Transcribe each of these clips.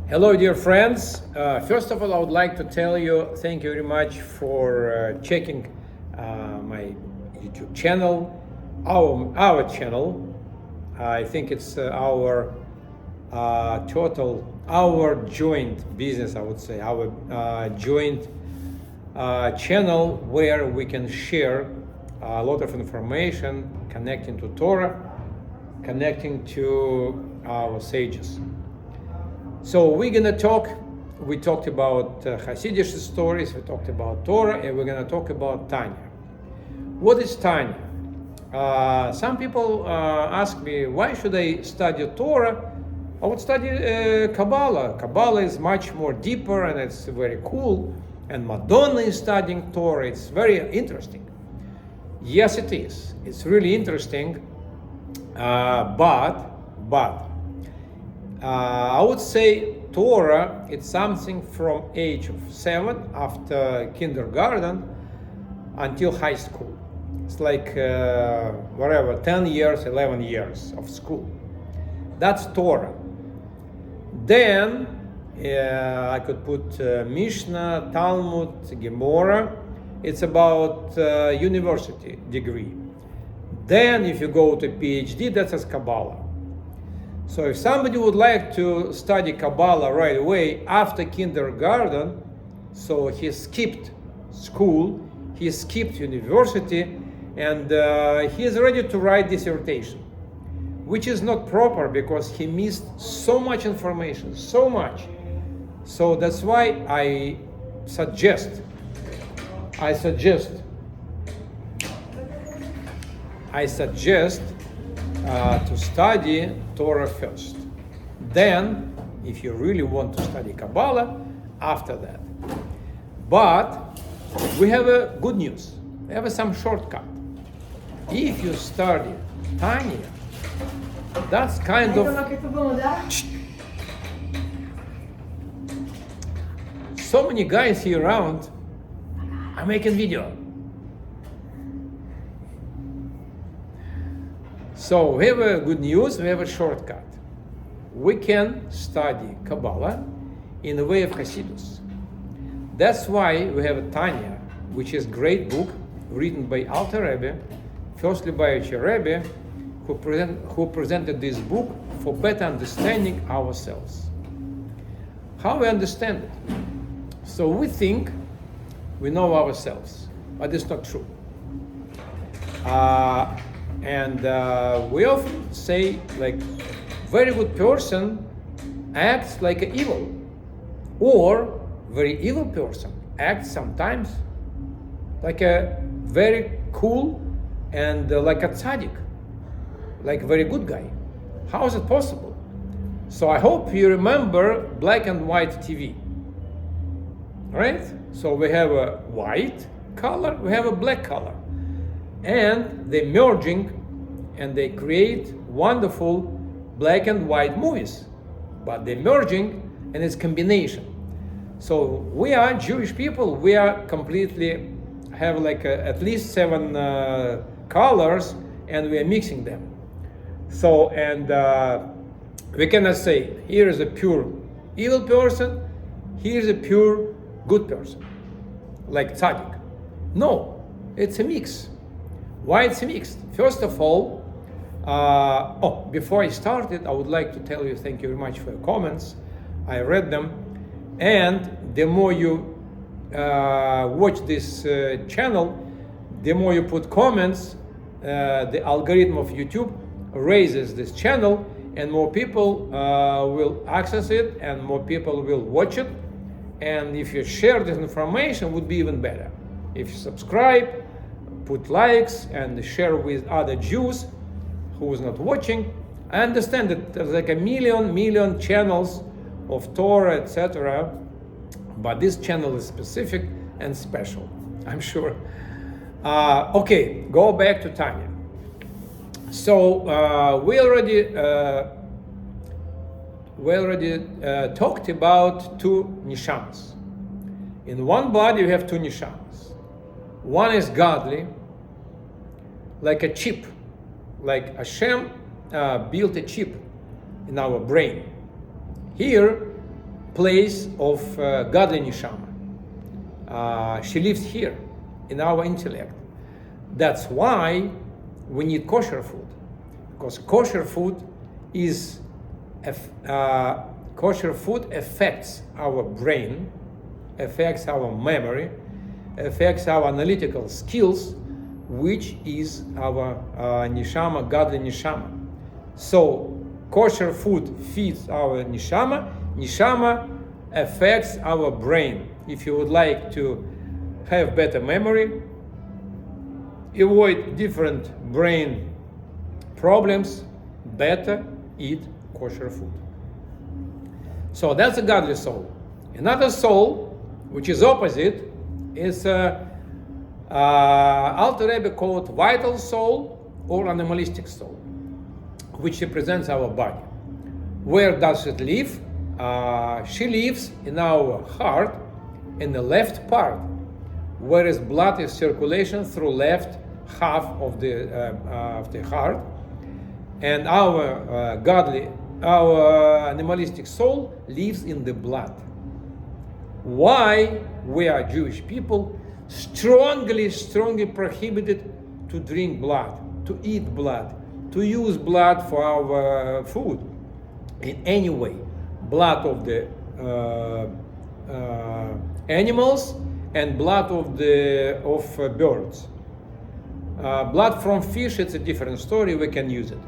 Hello, dear friends. First of all, I would like to tell you thank you very much for checking my YouTube channel, our channel. I think it's our joint business, I would say, our joint channel where we can share a lot of information connecting to Torah, connecting to our sages. So we're gonna talk. We talked about Hasidic stories. We talked about Torah, and we're gonna talk about Tanya. What is Tanya? Some people ask me, why should I study Torah? I would study Kabbalah. Kabbalah is much more deeper, and it's very cool. And Madonna is studying Torah. It's very interesting. Yes, it is. It's really interesting. But I would say Torah, it's something from age of 7 after kindergarten until high school. It's like 10 years, 11 years of school. That's Torah. Then I could put Mishnah, Talmud, Gemara. It's about university degree. Then if you go to PhD, that's as Kabbalah. So if somebody would like to study Kabbalah right away after kindergarten, so he skipped school, he skipped university, and he is ready to write dissertation, which is not proper because he missed so much information, so much. So that's why I suggest to study Torah first. Then, if you really want to study Kabbalah, after that. But we have a good news. We have some shortcut. If you study Tanya, that's kind of so many guys here around are making video. So we have a good news, we have a shortcut. We can study Kabbalah in the way of Hasidus. That's why we have Tanya, which is a great book written by Alter Rebbe, firstly by Rebbe, who presented this book for better understanding ourselves. How we understand it? So we think we know ourselves, but it's not true. And we often say, like, very good person acts like an evil, or very evil person acts sometimes like a very cool and like a tzaddik, like a very good guy. How is it possible? So I hope you remember black and white TV, right? So we have a white color, we have a black color. And they're merging and they create wonderful black and white movies. But they're merging and it's combination. So we are Jewish people, we are completely have like at least 7 colors and we are mixing them. So, and we cannot say, here is a pure evil person, here is a pure good person, like tzaddik. No, it's a mix. Why it's mixed? First of all, before I started, I would like to tell you thank you very much for your comments. I read them, and the more you watch this channel, the more you put comments, the algorithm of YouTube raises this channel, and more people will access it, and more people will watch it. And if you share this information, it would be even better. If you subscribe, put likes and share with other Jews who is not watching. I understand that there's like a million channels of Torah, etc. But this channel is specific and special, I'm sure. Okay, go back to Tanya. So we already talked about 2 nishamas. In one body you have 2 nishamas. One is godly, like a chip, like Hashem built a chip in our brain. Here place of godly neshama. She lives here in our intellect. That's why we need kosher food, because kosher food affects our brain, affects our memory, affects our analytical skills, which is our neshama, godly neshama. So kosher food feeds our neshama, neshama affects our brain. If you would like to have better memory, avoid different brain problems, better eat kosher food. So that's a godly soul. Another soul, which is opposite, is Alter Rebbe called vital soul or animalistic soul, which represents our body. Where does it live? She lives in our heart, in the left part, whereas blood is circulation through left half of the heart, and our animalistic soul lives in the blood. Why we are Jewish people strongly prohibited to drink blood, to eat blood, to use blood for our food in any way. Blood of the animals and blood of birds. Blood from fish, it's a different story, we can use it.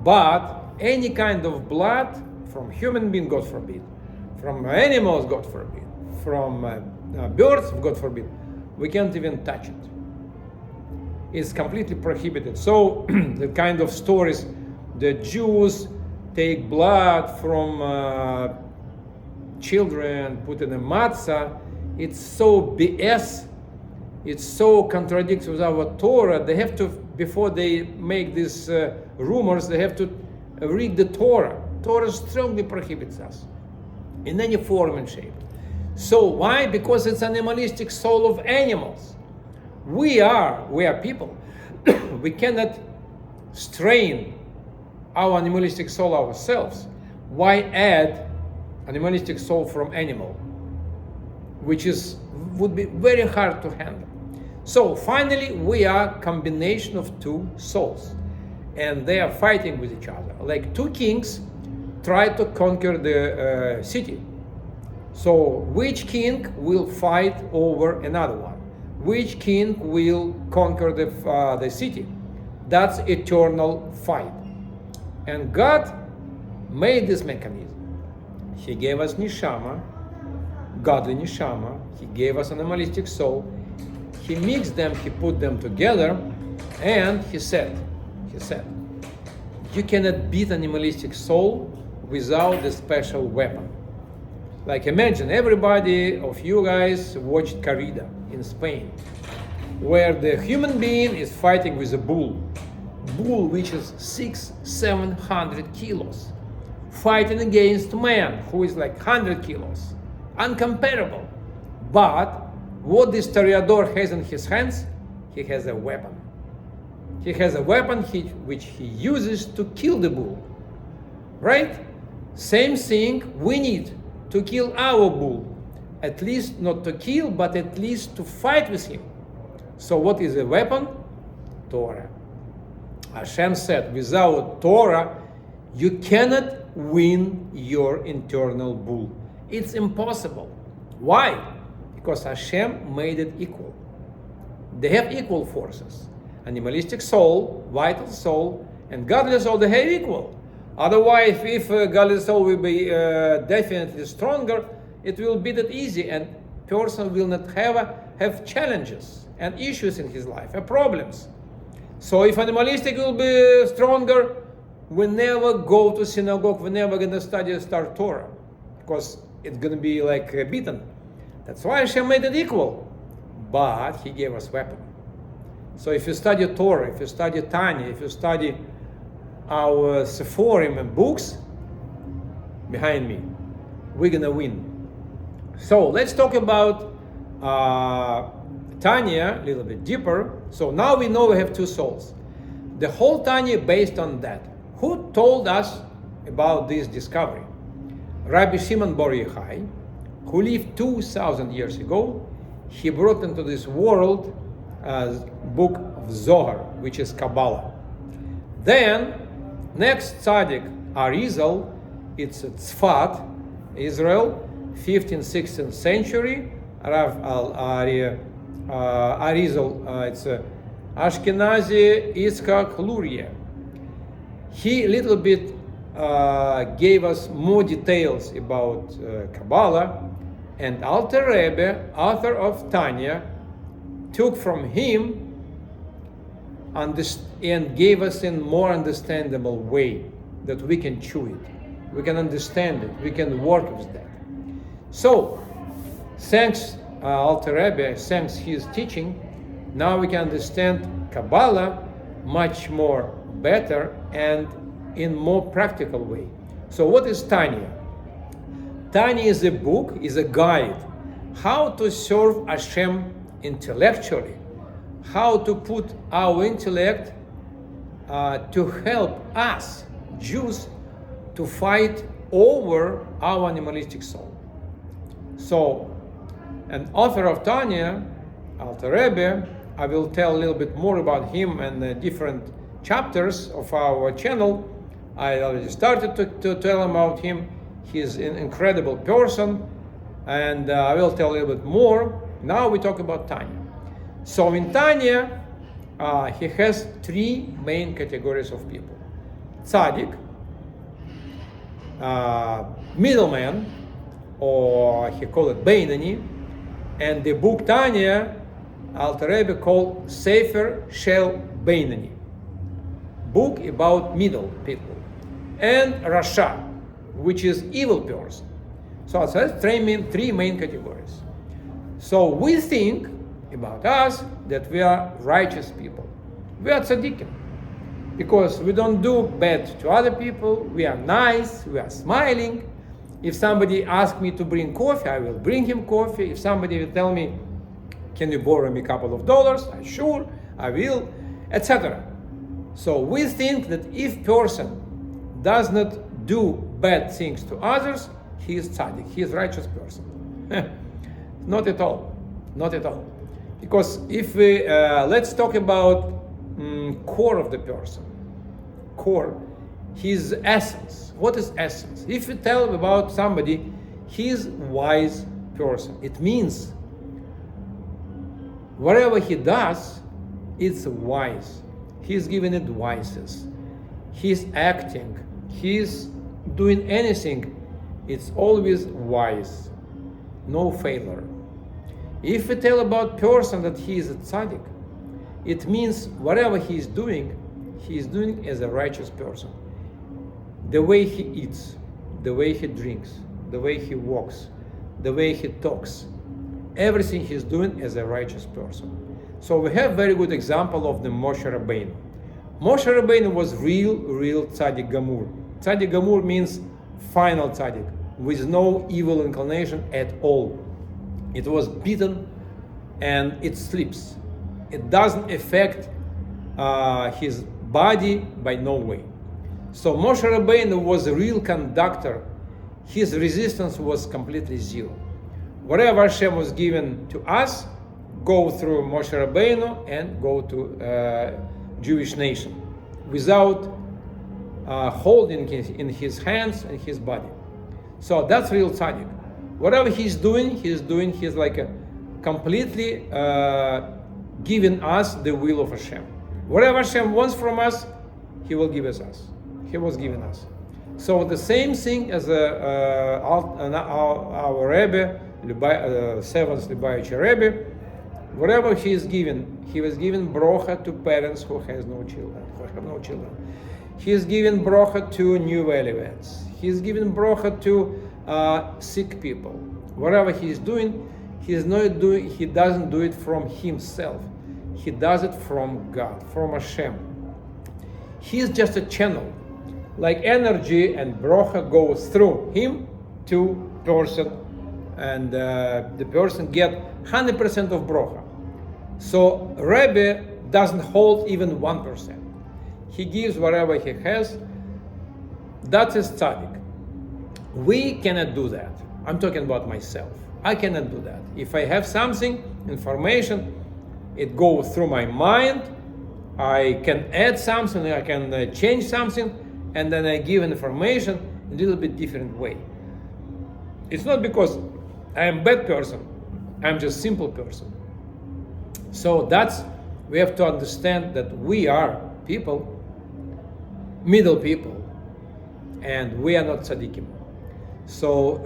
But any kind of blood from human being, God forbid, from animals, God forbid, from birds, God forbid, we can't even touch it. It's completely prohibited. So the kind of stories, the Jews take blood from children, put in a matzah, it's so BS, it's so contradicts with our Torah. They have to, before they make these rumors, they have to read the Torah. Torah strongly prohibits us in any form and shape. So why? Because it's animalistic soul of animals. We are people. We cannot strain our animalistic soul ourselves. Why add animalistic soul from animal, which would be very hard to handle? So finally, we are combination of two souls, and they are fighting with each other, like two kings try to conquer the city. So which king will fight over another one? Which king will conquer the city? That's eternal fight. And God made this mechanism. He gave us neshama, godly neshama. He gave us an animalistic soul. He mixed them, he put them together, and he said, you cannot beat an animalistic soul without a special weapon. Like imagine everybody of you guys watched Corrida in Spain, where the human being is fighting with a bull which is 600-700 kilos, fighting against man who is like 100 kilos, uncomparable. But what this toreador has in his hands, he has a weapon. He has a weapon which he uses to kill the bull, right? Same thing we need to kill our bull, at least not to kill, but at least to fight with him. So what is a weapon? Torah. Hashem said, without Torah, you cannot win your internal bull. It's impossible. Why? Because Hashem made it equal. They have equal forces. Animalistic soul, vital soul, and godly soul, they have equal. Otherwise, if godly soul will be definitely stronger, it will be that easy, and person will not have challenges and issues in his life, problems. So if animalistic will be stronger, we never go to synagogue, we're never going to start Torah, because it's going to be like beaten. That's why Hashem made it equal. But He gave us weapon. So if you study Torah, if you study Tanya, if you study our Sephorim and books behind me, we're going to win. So let's talk about Tanya a little bit deeper. So now we know we have two souls. The whole Tanya based on that. Who told us about this discovery? Rabbi Shimon Bar Yochai, who lived 2,000 years ago. He brought into this world a book of Zohar, which is Kabbalah. Then, next tzaddik, Arizal, it's Tzfat, Israel, 15th, 16th century. Rav Arizal, it's Ashkenazi Yitzchak Luria. He a little bit gave us more details about Kabbalah, and Alter Rebbe, author of Tanya, took from him and gave us in more understandable way that we can chew it, we can understand it, we can work with that. So, thanks Alter Rebbe, thanks his teaching, now we can understand Kabbalah much more better and in more practical way. So what is Tanya? Tanya is a book, is a guide, how to serve Hashem intellectually, how to put our intellect to help us, Jews, to fight over our animalistic soul. So, an author of Tanya, Alter Rebbe, I will tell a little bit more about him and the different chapters of our channel. I already started to tell about him. He's an incredible person, and I will tell a little bit more. Now we talk about Tanya. So in Tanya, he has three main categories of people: tzaddik, middleman, or he called it Beinani, and the book Tanya, Alter Rebbe called Sefer Shel Beinani, book about middle people, and Rasha, which is evil person. So that's three main categories. So we think about us that we are righteous people. We are tzaddikim because we don't do bad to other people. We are nice. We are smiling. If somebody asks me to bring coffee, I will bring him coffee. If somebody will tell me, can you borrow me a couple of dollars? Sure, I will, etc. So we think that if person does not do bad things to others, he is tzaddik, he is righteous person. Not at all, not at all. Because if we, let's talk about core of the person, core, his essence. What is essence? If you tell about somebody, he is wise person, it means whatever he does, it's wise. He's giving advices. He's acting. He's doing anything. It's always wise. No failure. If we tell about person that he is a tzaddik, it means whatever he is doing as a righteous person. The way he eats, the way he drinks, the way he walks, the way he talks, everything he's doing as a righteous person. So we have very good example of the Moshe Rabbeinu. Moshe Rabbeinu was real tzaddik gamur. Tzaddik gamur means final tzaddik, with no evil inclination at all. It was beaten and it sleeps. It doesn't affect his body by no way. So Moshe Rabbeinu was a real conductor. His resistance was completely zero. Whatever Hashem was given to us, go through Moshe Rabbeinu and go to Jewish nation without holding in his hands and his body. So that's real tzaddik. Whatever he's doing, he's like a completely giving us the will of Hashem. Whatever Hashem wants from us, he will give us. He was giving us. So the same thing as our Rebbe, seventh Lubavitcher Rebbe, whatever he is given, he was given brocha to parents who have no children. He is given brocha to new newlyweds. He is given brocha to sick people. Whatever he is doing, he doesn't do it from himself. He does it from God, from Hashem. He is just a channel. Like energy and brocha goes through him to person, and the person get 100% of brocha. So Rebbe doesn't hold even 1%. He gives whatever he has. That is tzaddik. We cannot do that. I'm talking about myself. I cannot do that. If I have something, information, it goes through my mind, I can add something, I can change something, and then I give information a little bit different way. It's not because I am a bad person, I'm just simple person. So we have to understand that we are people, middle people, and we are not tzaddikim. So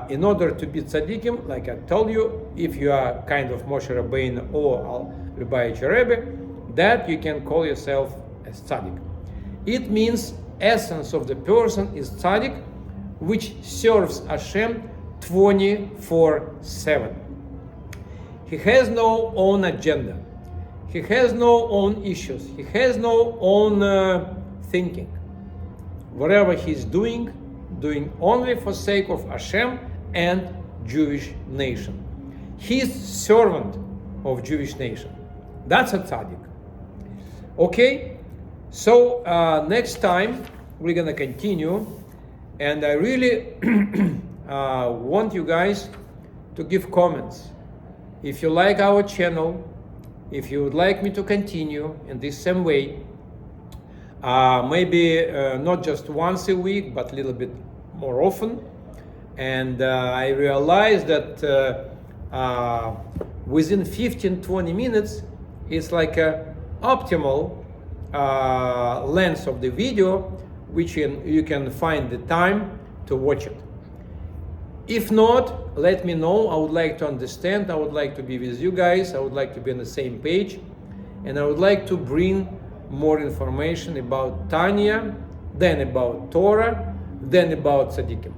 in order to be tzaddikim, like I told you, if you are kind of Moshe Rabbeinu or Lubavitcher Rebbe, that you can call yourself as tzaddik. It means essence of the person is tzaddik, which serves Hashem 24/7. He has no own agenda. He has no own issues. He has no own thinking. Whatever he's doing only for sake of Hashem and Jewish nation. He's servant of Jewish nation. That's a tzaddik. Okay, so next time we're gonna continue, and I really want you guys to give comments. If you like our channel, if you would like me to continue in this same way, maybe not just once a week, but a little bit more often. And I realized that within 15-20 minutes, it's like a optimal length of the video, which you can find the time to watch it. If not, let me know. I would like to understand. I would like to be with you guys. I would like to be on the same page. And I would like to bring more information about Tanya, then about Torah, then about tzaddikim.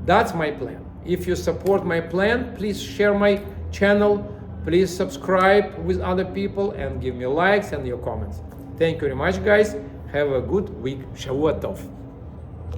That's my plan. If you support my plan, please share my channel. Please subscribe with other people and give me likes and your comments. Thank you very much, guys. Have a good week. Shavua Tov.